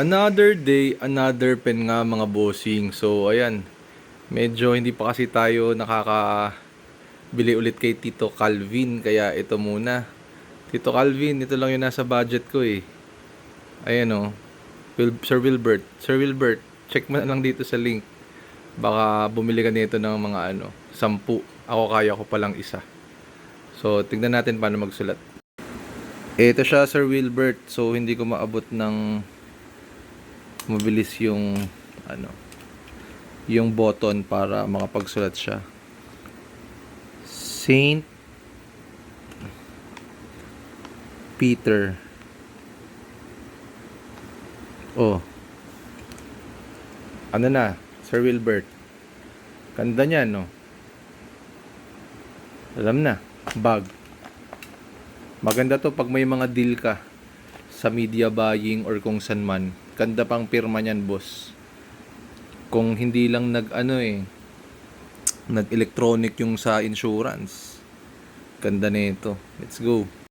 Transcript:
Another day, another pen nga mga bossing. So, ayan. Medyo hindi pa kasi tayo nakakabili ulit kay Tito Calvin. Kaya ito muna. Tito Calvin, ito lang yung nasa budget ko eh. Ayan o. Sir Wilbert. Sir Wilbert, check mo na lang dito sa link. Baka bumili ka nito ng mga 10. Ako kaya ko palang isa. So, tignan natin paano magsulat. Ito siya, Sir Wilbert. So, hindi ko maabot ng mabilis yung yung button para makapagsulat siya. Saint Peter. Oh. Ano na, Sir Wilbert? Ganda niya, no? Alam na, bag. Maganda to pag may mga deal ka sa media buying or kung san man. Ganda pang pirma niyan, boss. Kung hindi lang nag-electronic yung sa insurance. Ganda nito. Let's go.